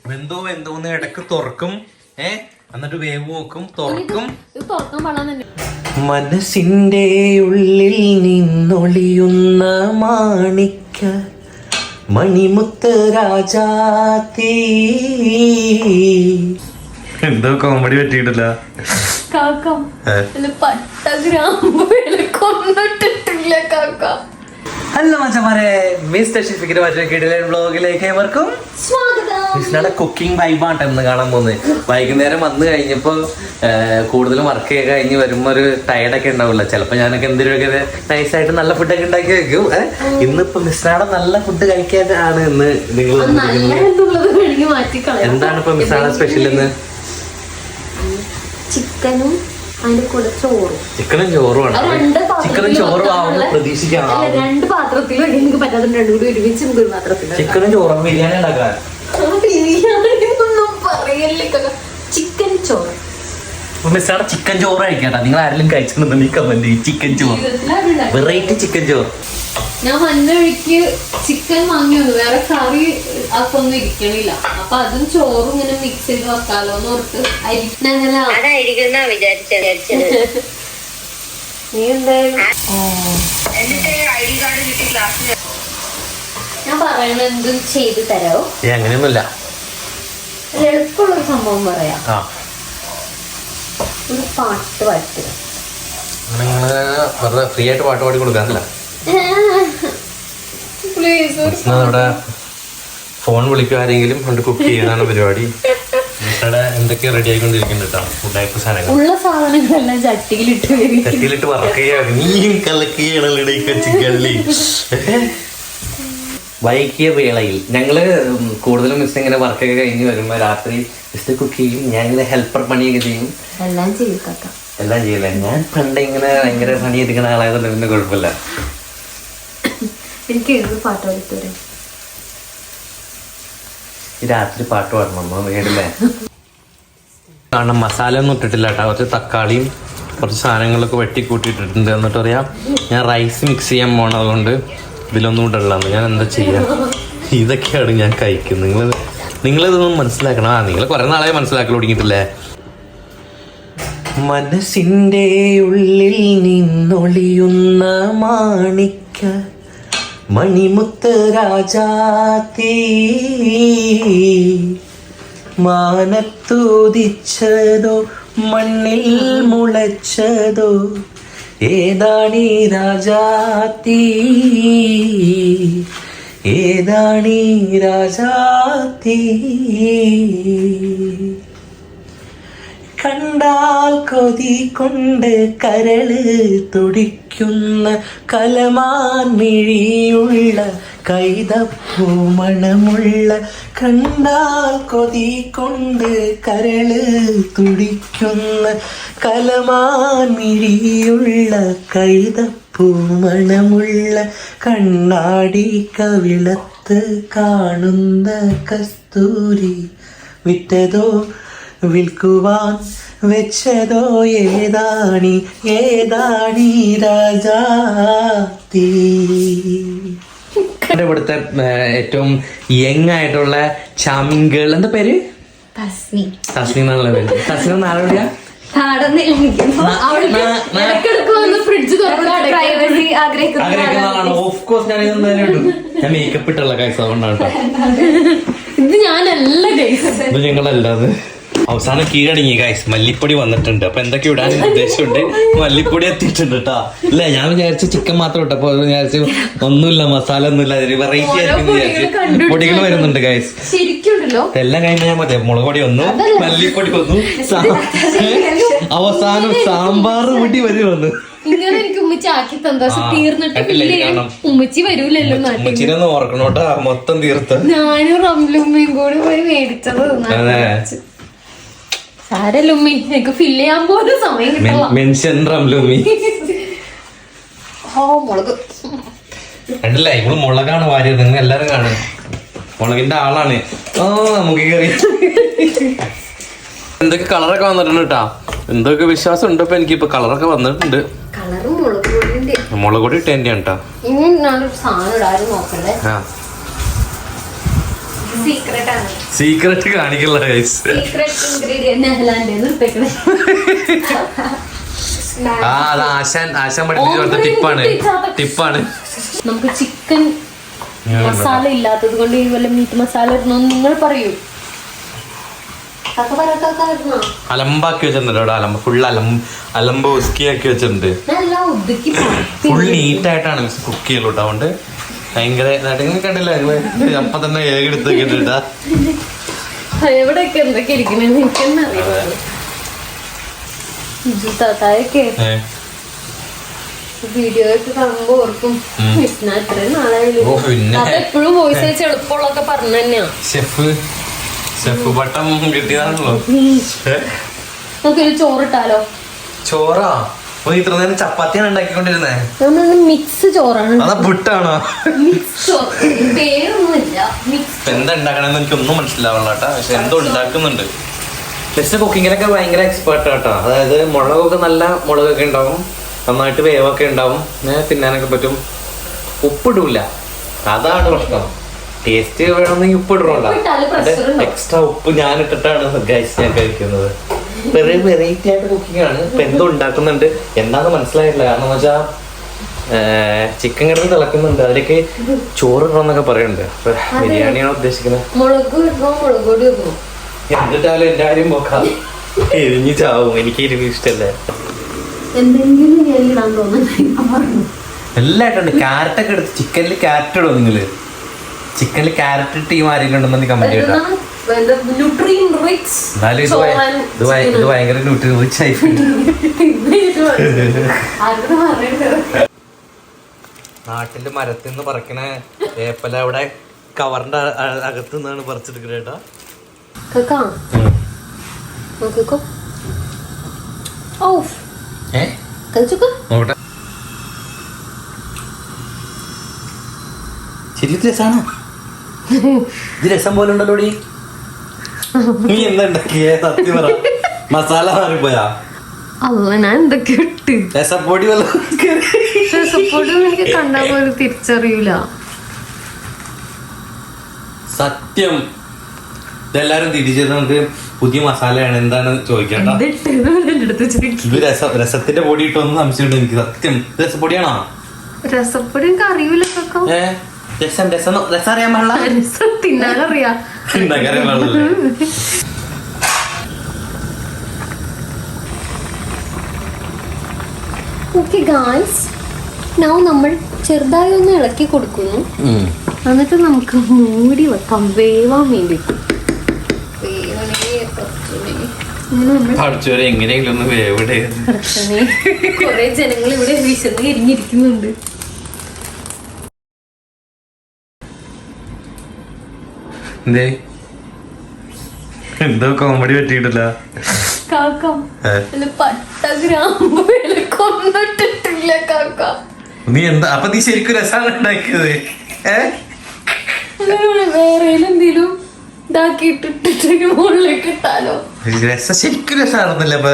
വെന്തോ വെന്തോന്ന് ഇടക്ക് തുറക്കും, എന്നിട്ട് വേവ് നോക്കും, തുറക്കും. മനസ്സിന്റെ ഉള്ളിൽ നിന്നൊളിയുന്ന മാണിക്ക മണിമുത്ത് രാജാത്തീ. എന്തോ കോമഡി പറ്റിയിട്ടില്ല. ഹലോ മച്ചമാരെ, മിസ്റ്റർ ഷെഫിക്കിന്റെ മറ്റൊരു കിടിലൻ വ്ലോഗിലേക്ക് ഏവർക്കും സ്വാഗതം. മിസ്റ്റിയുടെ കുക്കിംഗ് വൈബാണ് എന്ന് കാണാൻ പോകുന്നത്. വൈകുന്നേരം വന്നു കഴിഞ്ഞപ്പോ കൂടുതലും വർക്ക് ചെയ്ത് കഴിഞ്ഞ് വരുമ്പോ ഒരു ടയർഡൊക്കെ ഉണ്ടാവില്ല. ചിലപ്പോ ഞാനൊക്കെ എന്തെങ്കിലുമൊക്കെ നൈസായിട്ട് നല്ല ഫുഡൊക്കെ ഉണ്ടാക്കി വെക്കും. ഇന്നിപ്പോ മിസ്റ്റിയുടെ നല്ല ഫുഡ് കഴിക്കാനാണ് ഇന്ന് നിങ്ങൾ. എന്താണ് ഇപ്പൊ മിസ്റ്റിയുടെ സ്പെഷ്യൽ ഇന്ന്? ചിക്കനും അതിന്റെ കൂടെ ചോറും. ചിക്കനും ചോറുമാണ്. ചിക്കനും ചോറും ആവുമ്പോൾ പ്രതീക്ഷിക്കാം. രണ്ട് പാത്രത്തിലും എനിക്ക് പറ്റാത്ത രണ്ടും കൂടി ഒരുമിച്ച് നമുക്ക് ഒരു പാത്രത്തിൽ ചിക്കനും ചോറും ബിരിയാണി ഉണ്ടാക്കാൻ. ബിരിയാണിയൊന്നും പറയല്ലേ, ചിക്കൻ ചോറ്. മിസ്സാണ് ചിക്കൻ ചോറ് കഴിക്കട്ടെ. നിങ്ങൾ ആരെങ്കിലും കഴിച്ചിട്ടുണ്ടെങ്കിൽ കമന്റ് ചെയ്യും. ചിക്കൻ ചോറ്, വെറൈറ്റി ചിക്കൻ ചോറ്. ഞാൻ വന്ന വഴിക്ക് ചിക്കൻ വാങ്ങി വന്നു, വേറെ കറി അപ്പൊന്നും ഇരിക്കണില്ല. അപ്പൊ അതും ചോറും ഇങ്ങനെ മിക്സ് ചെയ്ത് വെക്കാലോന്ന് ഓർത്ത് അതായിരിക്കും വിചാരിച്ചത്. നീ എന്തായാലും ഞാൻ പറയണ എന്തും ചെയ്ത് തരാമോ? അങ്ങനെയൊന്നുമില്ല, എളുപ്പമുള്ളൊരു സംഭവം പറയാം. ഒരു പാട്ട് പാടുക. നിങ്ങള് ഫ്രീ ആയിട്ട് പാട്ട് പാടി കൊടുക്കാറില്ല. ഇവിടെ ഫോൺ വിളിക്കുക ആരെങ്കിലും കൊണ്ട് കുക്ക് ചെയ്യാനാണ് പരിപാടി. എന്തൊക്കെയാ റെഡി ആയിക്കൊണ്ടിരിക്കുന്നുണ്ട് കേട്ടോ. ഫുഡായിട്ട് സാധനങ്ങളെല്ലാം ചട്ടിയിലിട്ട് വറക്കുകയാണ്. നീയും കലക്കുകയാണല്ലേ ചിക്കള്ളി. വൈകിയ വേളയിൽ ഞങ്ങള് കൂടുതലും മിസ് ഇങ്ങനെ വർക്കൊക്കെ കഴിഞ്ഞ് വരുമ്പോ രാത്രി മിസ് കുക്ക് ചെയ്യും. ഞാൻ ഇങ്ങനെ ഹെൽപ്പർ പണിയൊക്കെ ചെയ്യും. എല്ലാം ചെയ്യില്ല. ഞാൻ പണ്ട് ഇങ്ങനെ ഭയങ്കര പണി എടുക്കുന്ന ആളായതുകൊണ്ട് പിന്നെ കുഴപ്പമില്ല. എനിക്ക് പാട്ട് പാടിത്തരാം. രാത്രി പാട്ട് പാടണം വീടില്ലേ. കാരണം മസാല ഒന്നും ഇട്ടിട്ടില്ല കേട്ടോ. കുറച്ച് തക്കാളിയും കുറച്ച് സാധനങ്ങളൊക്കെ വെട്ടിക്കൂട്ടിയിട്ടിട്ടുണ്ട്. എന്നിട്ട് പറയാം ഞാൻ റൈസ് മിക്സ് ചെയ്യാൻ പോണതുകൊണ്ട് ഇതിലൊന്നും ഇടലാന്ന്. ഞാൻ എന്താ ചെയ്യാ? ഇതൊക്കെയാണ് ഞാൻ കഴിക്കുന്നത്. നിങ്ങളിതൊന്നും മനസ്സിലാക്കണം. നിങ്ങൾ കുറെ നാളെ മനസ്സിലാക്കി തുടങ്ങിയിട്ടില്ലേ. മനസ്സിന്റെ ഉള്ളിൽ നിന്നൊളിയുന്ന മാണിക്ക മണിമുത്ത് രാജാത്തീ. മാനത്തുദിച്ചതോ മണ്ണിൽ മുളച്ചതോ ഏതാണീ രാജാത്തീ, ഏതാണീ രാജാത്തീ. കണ്ടാൽ കൊതി കൊണ്ട് കരള് തുടിക്കുന്ന കലമാൻ മിഴിയുള്ള കൈതപ്പൂ മണമുള്ള. കണ്ടാൽ കൊതി കൊണ്ട് കരള് തുടിക്കുന്ന കലമാൻ മിഴിയുള്ള കൈതപ്പൂ മണമുള്ള. കണ്ണാടി കവിളത്ത് കാണുന്ന കസ്തൂരി വിറ്റതോ വിൽക്കുവാൻ വെച്ചതോ ഏതാണി, ഏതാണി രാജാത്തീ. ഇവിടുത്തെ ഏറ്റവും യങ് ആയിട്ടുള്ള ചാമിങ് ഗേൾ എന്താ പേര്? തസ്നി എന്നുള്ള പേര്. തസ്നി നാളെവിടെയാ? ഞാൻ മേക്കപ്പ് ഇട്ടുള്ള കൈസ് അതുകൊണ്ടാണ് കേട്ടോ. ഇത് ഞാനല്ല ഗൈസ്, ഇത് ഞങ്ങളല്ലാതെ. അവസാനം കീഴടങ്ങി ഗൈസ്. മല്ലിപ്പൊടി വന്നിട്ടുണ്ട്. അപ്പൊ എന്തൊക്കെ ഇടാൻ ഉദ്ദേശമുണ്ട്. മല്ലിപ്പൊടി എത്തിയിട്ടുണ്ട് കേട്ടോ. ഇല്ല ഞാൻ വിചാരിച്ചു ചിക്കൻ മാത്രം ഇട്ടപ്പോ വിചാരിച്ചു ഒന്നുമില്ല, മസാല ഒന്നുമില്ല, വെറൈറ്റി ആയിരിക്കും വിചാരിച്ചു. പൊടികൾ വരുന്നുണ്ട് ഗൈസ്. എല്ലാം കഴിഞ്ഞാൽ ഞാൻ മതി. മുളക് പൊടി വന്നു, മല്ലിപ്പൊടി വന്നു, അവസാനം സാമ്പാർ പൊടി വന്നു. ഇങ്ങനെ എനിക്ക് ഉമ്മച്ചി ആക്കി തന്തോഷം തീർന്നിട്ട് ഉമ്മച്ചി വരൂലല്ലോ. ഉമ്മച്ചിനൊന്നും ഓർക്കണോട്ടാ, മൊത്തം തീർത്ത് ഞാനും റംലുമ്മയും കൂടി പോയി മേടിച്ചത്. സാരല്ലുമ്മി, എനിക്ക് ഫില്ല് ചെയ്യാൻ പോലും സമയം കിട്ടില്ല. മെൻഷൻ റംലുമ്മി. മുളക് കണ്ടില്ല, ഇവള് മുളകാണ് വാരിയത്. നിങ്ങൾ എല്ലാരും കാണും, മുളകിന്റെ ആളാണ്. നമുക്ക് കയറി എന്തൊക്കെ കളറൊക്കെ വന്നിട്ടുണ്ട് കേട്ടാ. എന്തൊക്കെ വിശ്വാസം ഉണ്ട് ഇപ്പൊ എനിക്കിപ്പോ. കളറൊക്കെ വന്നിട്ടുണ്ട്. മുളക് പൊടി ഇട്ടേന്റെ കേട്ടാ. സീക്രട്ട് ആണ്. സീക്രട്ട് കാണിക്കില്ല ഗൈസ്. സീക്രട്ട് ഇൻഗ്രീഡിയന്റ് നെഹ്ലാന്റെ നിർത്തിക്കണേ. അത് ആശാൻ പഠിപ്പിച്ച ടിപ്പാണ്. നമുക്ക് ചിക്കൻ മസാല ഇല്ലാത്തത് കൊണ്ട് ഈ വല്ല മീറ്റ് മസാല ഇടണോ നിങ്ങൾ പറയൂ. അലമ്പാക്കി വെച്ചിട്ടുണ്ട്. ഫുൾ അലമ്പ് ഒതുക്കിയാക്കി വെച്ചിട്ടുണ്ട്. ഫുൾ നീറ്റായിട്ടാണ് കുക്ക് ചെയ്യുള്ളൂ. അതുകൊണ്ട് ഭയങ്കര കണ്ടില്ല അപ്പൊ തന്നെ ഏകെടുത്ത് കേട്ടിട്ടാ എവിടെയൊക്കെ എന്തൊക്കെ ഇരിക്കണെന്ന് എനിക്കെന്നെ അറിയാം. വീഡിയോ ഒക്കെ കാണുമ്പോ ഓർക്കും ഇത്രയും നാളായാലും എപ്പോഴും വോയിസ് അയച്ച് എളുപ്പമുള്ളതൊക്കെ പറഞ്ഞു തന്നെയാ. ഷെഫ് പട്ടം കിട്ടിയതാണല്ലോ. നമുക്കൊരു ചോറിട്ടാലോ? ചോറാ? ഇത്ര നേരം ചപ്പാത്തിയാണ് ഉണ്ടാക്കിക്കൊണ്ടിരുന്നേ. മിക്സ് ചോറാണ്. അതാ പുട്ടാണോ? പേരൊന്നുമില്ല. എന്താ ഉണ്ടാക്കണെന്ന് എനിക്കൊന്നും മനസ്സിലാവണ കേട്ടാ. പക്ഷെ എന്തോ ഉണ്ടാക്കുന്നുണ്ട്. ജസ്റ്റ് കുക്കിങ്ങിലൊക്കെ ഭയങ്കര എക്സ്പേർട്ട് കേട്ടോ. അതായത് മുളകൊക്കെ നല്ല മുളകൊക്കെ ഉണ്ടാവും, നന്നായിട്ട് വേവൊക്കെ ഉണ്ടാവും, തിന്നാനൊക്കെ പറ്റും. ഉപ്പിടൂല, അതാണ് പ്രശ്നം. ടേസ്റ്റ് വേണമെന്നെങ്കിൽ ഉപ്പിടണോണ്ട. എക്സ്ട്രാ ഉപ്പ് ഞാൻ ഇട്ടിട്ടാണ് ഗൈസ് ഞാൻ കഴിക്കുന്നത്. വെറൈറ്റി ആയിട്ട് കുക്കിംഗ് ആണ്. ഇപ്പൊ എന്തോ ഉണ്ടാക്കുന്നുണ്ട്, എന്താന്ന് മനസ്സിലായിട്ടില്ല. കാരണം എന്ന് വെച്ചാൽ ചിക്കൻ കിടന്ന് തിളക്കുന്നുണ്ട്, അതിലേക്ക് ചോറ് ഇടണമെന്നൊക്കെ പറയുന്നുണ്ട്. അപ്പൊ ബിരിയാണിയാണ് ഉദ്ദേശിക്കുന്നത്. എന്നിട്ടാലും എന്റെ കാര്യം പോക്കാം, എരിഞ്ഞ് ചാവും. എനിക്ക് എരിവ് ഇഷ്ടല്ലേ. എല്ലാം ഇട്ടുണ്ട്. ക്യാരറ്റൊക്കെ എടുത്ത് ചിക്കനിൽ ക്യാരറ്റ് ഇടുമോ നിങ്ങള്? ചിക്കനിൽ ക്യാരറ്റ് ടീം ആരെങ്കിലും ഉണ്ടെന്ന് കമന്റ് ചെയ്യട്ടോ. എന്നാലും ഇത് ഭയങ്കര ന്യൂട്രിയൻ റിച്ച് ആയിട്ടുണ്ട്. നാട്ടില് മരത്തിൽ നിന്ന് പറിക്കണ ഏപ്പല അവിടെ കവറിന്റെ അകത്ത് നിന്നാണ് പറിച്ചെടുക്കുന്നത് കേട്ടോ. ശരി രസാണോ? ഇത് രസം പോലെ ഉണ്ടല്ലോ. നീ എന്താ ഉണ്ടാക്കിയേ? സത്യം പറ. മസാല മാറിപ്പോയാ? അല്ല, ഞാൻ എന്തൊക്കെ ഇട്ട് രസപ്പൊടി രസപ്പൊടി എനിക്ക് കണ്ടാ പോലും തിരിച്ചറിയൂല. സത്യം. ഇതെല്ലാരും തിരിച്ചത് നമുക്ക് പുതിയ മസാലയാണ്. എന്താണ് ചോദിക്കണ്ട. ഇത് രസത്തിന്റെ പൊടി ഇട്ടൊന്നും സംശയമുണ്ട് എനിക്ക്. സത്യം രസപ്പൊടിയാണോ? രസപ്പൊടി എനിക്ക് അറിയൂല. രസം അറിയാൻ പാടില്ല. രസം തിന്നാനറിയാം. ഓക്കെ ഗായ്സ്, നമ്മൾ ചെറുതായി ഒന്ന് ഇളക്കി കൊടുക്കുന്നു. എന്നിട്ട് നമുക്ക് മൂടി വെക്കാം വേവാൻ വേണ്ടിട്ട്. എങ്ങനെയെങ്കിലും ഒന്ന് വേവിടെ. കൊറേ ജനങ്ങൾ ഇവിടെ വിശന്ന് എരിഞ്ഞിരിക്കുന്നുണ്ട്. എന്തോ കോമഡി പറ്റിയിട്ടില്ല. നീ എന്താ അപ്പൊ നീ ശരിക്കും രസാണ് ഉണ്ടാക്കിയത്? വേറെ എന്തെങ്കിലും രസം ശരിക്കും രസമായിരുന്നില്ല. അപ്പൊ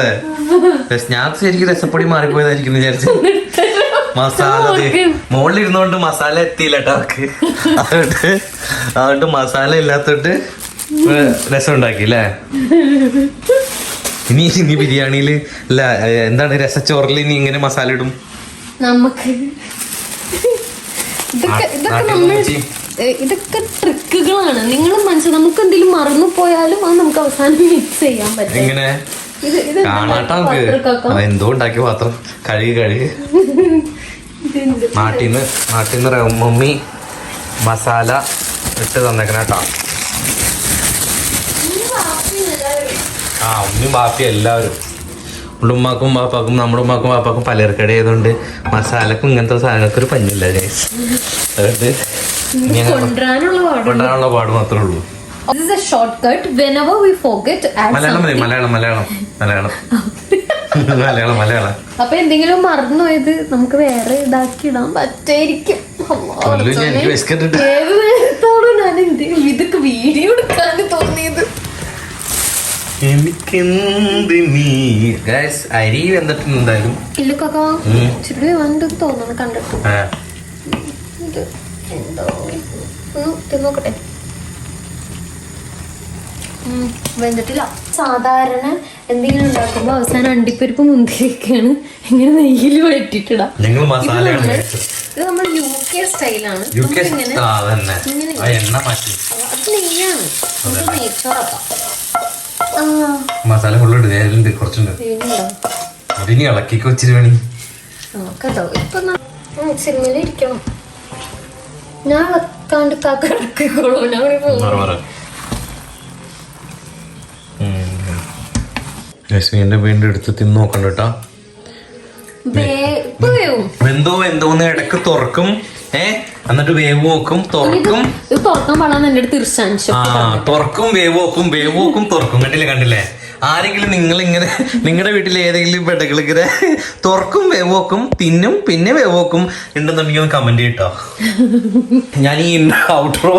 ഞാൻ ശരിക്കും രസപ്പൊടി മാറിപ്പോയതായിരിക്കും വിചാരിച്ചു. മസാല മുകളിൽ ഇരുന്നോണ്ട് മസാല എത്തിയില്ല കേട്ടോ അവർക്ക്. അതുകൊണ്ട് മസാല ഇല്ലാത്തോണ്ട് രസം ഉണ്ടാക്കി അല്ലേ? ഇനി ബിരിയാണിയില് അല്ല എന്താണ് രസച്ചോറിൽ ഇനി ഇങ്ങനെ മസാല ഇടും നമുക്ക്. ഇതൊക്കെ ട്രിക്കുകളാണ്. നിങ്ങൾ മനസ്സിൽ നമുക്ക് എന്തെങ്കിലും മറന്നു പോയാലും അത് നമുക്ക് അവസാനം മിക്സ് ചെയ്യാൻ പറ്റും. എങ്ങനെ കാണാട്ടോ നമുക്ക് എന്തോ ഉണ്ടാക്കിയ പാത്രം കഴുകി നാട്ടിന്ന് മമ്മി മസാല ഇട്ട് തന്നേക്കണ കേട്ടോ. ഉമ്മയും ബാപ്പയും എല്ലാവരും ഉമ്മാക്കും പാപ്പാക്കും നമ്മുടെ ഉമ്മാക്കും പാപ്പാക്കും പലർക്കട ആയതുകൊണ്ട് മസാലക്കും ഇങ്ങനത്തെ സാധനങ്ങൾക്ക് ഒരു പഞ്ഞില്ല. അതുകൊണ്ട് കൊണ്ടുവരാനുള്ള പാട് മാത്രമേ ഉള്ളൂ. This is a shortcut. Whenever we forget, add something. Malayalam. അപ്പൊ എന്തെങ്കിലും മറന്നു പോയത് നമുക്ക് വേറെ ഇതാക്കി ഇടാൻ പറ്റായിരിക്കും. ഏത് നേരത്തോടെ ഞാൻ ഇതൊക്കെ വീഡിയോ എടുക്കാൻ തോന്നിയത്. അരി വന്നിട്ടുണ്ട് എന്തായാലും. ഇല്ല കാക്കാ, ഇച്ചിരി വന്നിട്ട് തോന്നുന്നു കണ്ടിട്ട്. എന്തോ നോക്കട്ടെ. വെന്തിട്ടില്ല. സാധാരണ എന്തെങ്കിലും ഉണ്ടാക്കുമ്പോ അവസാനം അണ്ടിപ്പരിപ്പ് മുന്തിരിയൊക്കെയാണ് ഇങ്ങനെ നെയ്യിൽ വഴറ്റിട്ടിടാം. ഇത് നമ്മൾ UK സ്റ്റൈലാണ്. അത് നെയ്യാണ്. നെയ്ച്ചോറാക്കാം. മസാല ഫുള്ളുണ്ട്, കുറച്ചുണ്ട്. ഇളക്കിക്ക് വെച്ചിട്ട് വേണി കേട്ടോ. ഇപ്പൊ സിനിമയിൽ ഇരിക്കണം. ഞാൻ വെക്കാണ്ട് കാക്കോളൂ. ജസ്മീന്റെ വീണ്ടും എടുത്ത് തിന്ന് നോക്കണ്ട കേട്ടോ. വെന്തോന്ന് ഇടക്ക് തുറക്കും, എന്നിട്ട് വേവ് നോക്കും, തുറക്കും. തുറക്കാൻ പാടാന്ന് എന്റെ അടുത്ത് തീർച്ചയായും. തുറക്കും, വേവ് നോക്കും, തുറക്കും. കണ്ടില്ലേ? ആരെങ്കിലും നിങ്ങളിങ്ങനെ നിങ്ങളുടെ വീട്ടിൽ ഏതെങ്കിലും പെടകൾ ഇങ്ങനെ തുറക്കും, വേവോക്കും, തിന്നും, പിന്നെ വേവോക്കും ഉണ്ടെന്നുണ്ടെങ്കിൽ ഒന്ന് കമന്റ് ചെയ്യട്ടോ. ഞാൻ ഈ ഔട്ട്രോ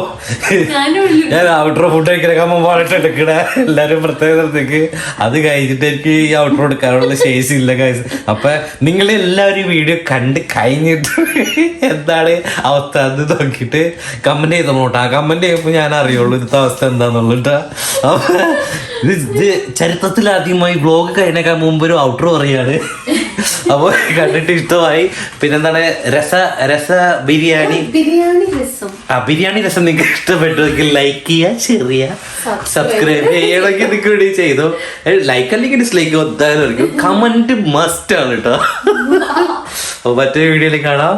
ഫുഡ് കഴിക്കാൻ മുമ്പായിട്ട് എടുക്കണേ. എല്ലാരും പ്രത്യേക സ്ഥലത്തേക്ക് അത് കഴിഞ്ഞിട്ട് എനിക്ക് ഈ ഔട്ട്രോ എടുക്കാനുള്ള ശേഷി ഇല്ല ഗൈസ്. അപ്പൊ നിങ്ങൾ എല്ലാവരും വീഡിയോ കണ്ട് കഴിഞ്ഞിട്ട് എന്താണ് അവസ്ഥ എന്ന് നോക്കിയിട്ട് കമന്റ് ചെയ്തോ കേട്ടോ. കമന്റ് ചെയ്യുമ്പോൾ ഞാൻ അറിയുള്ളൂ ഇന്നത്തെ അവസ്ഥ എന്താന്നുള്ളത്. അപ്പൊ ഇത് ചരിത്രത്തിൽ ആദ്യമായി വ്ലോഗ് കഴിഞ്ഞേക്കാൻ മുമ്പ് ഒരു ഔട്ട്രോ പറയാണ്. അപ്പൊ കണ്ടിട്ട് ഇഷ്ടമായി. പിന്നെന്താണ് ബിരിയാണി രസം നിങ്ങൾക്ക് ഇഷ്ടപ്പെട്ടുവെങ്കിൽ ലൈക്ക് ചെയ്യുക, ഷെയർ ചെയ്യുക, സബ്സ്ക്രൈബ് ചെയ്യണമെങ്കിൽ നിങ്ങൾക്ക് വേണ്ടി ചെയ്തു. ലൈക്ക് അല്ലെങ്കിൽ ഡിസ്ലൈക്ക് എന്തായാലും കമന്റ് മസ്റ്റ് ആണ് കേട്ടോ. അപ്പൊ മറ്റൊരു വീഡിയോയിൽ കാണാം.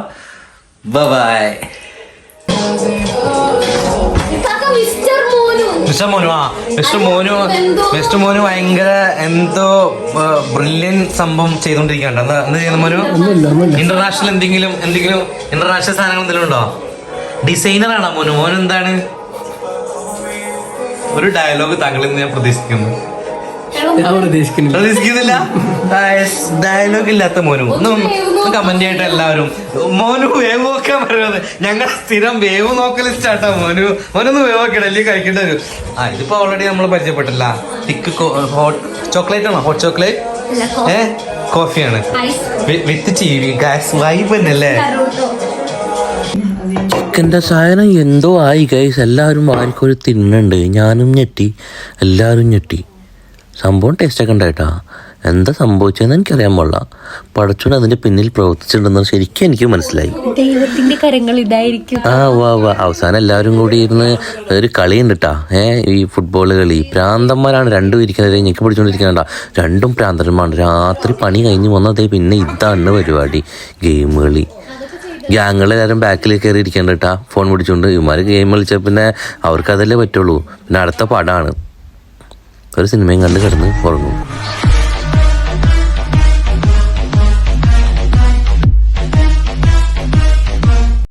ബൈ. മിസ്റ്റർ മോനു ഭയങ്കര എന്തോ ബ്രില്യൻ സംഭവം ചെയ്തോണ്ടിരിക്കണ്ട. എന്ത് ചെയ്യുന്ന മോനു? ഇന്റർനാഷണൽ എന്തെങ്കിലും ഇന്റർനാഷണൽ സാധനങ്ങൾ എന്തെങ്കിലും ഉണ്ടോ? ഡിസൈനർ ആണോ മോനു? മോനു എന്താണ്? ഒരു ഡയലോഗ് താങ്കളിൽ നിന്ന് ഞാൻ പ്രതീക്ഷിക്കുന്നില്ല. ഡയലോഗ് ഇല്ലാത്ത മോനു ഒന്നും കമന്റ് ചെയ്യട്ടെ എല്ലാവരും. മോനു വേവ് നോക്കാൻ പറയുന്നത് ഞങ്ങൾ സ്ഥിരം വേവ് നോക്കൽ സ്റ്റാർട്ടാ. മോനൊന്ന് വേവ് നോക്കണം, അല്ലെങ്കിൽ കഴിക്കേണ്ടി വരും. ഇതിപ്പോ ഓൾറെഡി നമ്മൾ പരിചയപ്പെട്ടില്ല. തിക്ക് ചോക്ലേറ്റ് ആണോ? ഹോട്ട് ചോക്ലേറ്റ് കോഫിയാണ് വിത്ത് ചീവി. ഗൈസ് വൈബ് തന്നെയല്ലേ? ചിക്കൻ്റെ സാധനം എന്തോ ആയി ഗൈസ്. എല്ലാവരും ആർക്കൊരു തിന്നുണ്ട്. ഞാനും ഞെട്ടി, എല്ലാവരും ഞെട്ടി. സംഭവം ടേസ്റ്റൊക്കെ ഉണ്ടായിട്ടാ. എന്താ സംഭവിച്ചതെന്ന് എനിക്കറിയാൻ പാടില്ല. പടച്ചോണ്ട് അതിന്റെ പിന്നിൽ പ്രവർത്തിച്ചിട്ടുണ്ടെന്ന് ശരിക്കും എനിക്ക് മനസ്സിലായി. ദൈവത്തിന്റെ കരങ്ങൾ ഇതായിരിക്കും. അവസാനം എല്ലാവരും കൂടി ഇരുന്ന് ഒരു കളിയുണ്ട് കേട്ടാ. ഈ ഫുട്ബോൾ കളി. പ്രാന്തന്മാരാണ് രണ്ടും ഇരിക്കുന്നത്. ഞെക്കി പിടിച്ചോണ്ടിരിക്കണ്ട. രണ്ടും പ്രാന്തന്മാരാണ്. രാത്രി പണി കഴിഞ്ഞ് വന്നതേ പിന്നെ ഇതാണ് പരിപാടി. ഗെയിം കളി. ഗ്യാങ്ങുകളെല്ലാവരും ബാക്കിൽ കയറി ഇരിക്കേണ്ട കേട്ടാ. ഫോൺ പിടിച്ചോണ്ട് ഇവന്മാർ ഗെയിം കളിച്ചാൽ പിന്നെ അവർക്കതല്ലേ പറ്റുള്ളൂ. പിന്നെ അടുത്ത പടമാണ്. ഒരു സിനിമയും കണ്ട് കിടന്ന് ഉറങ്ങും.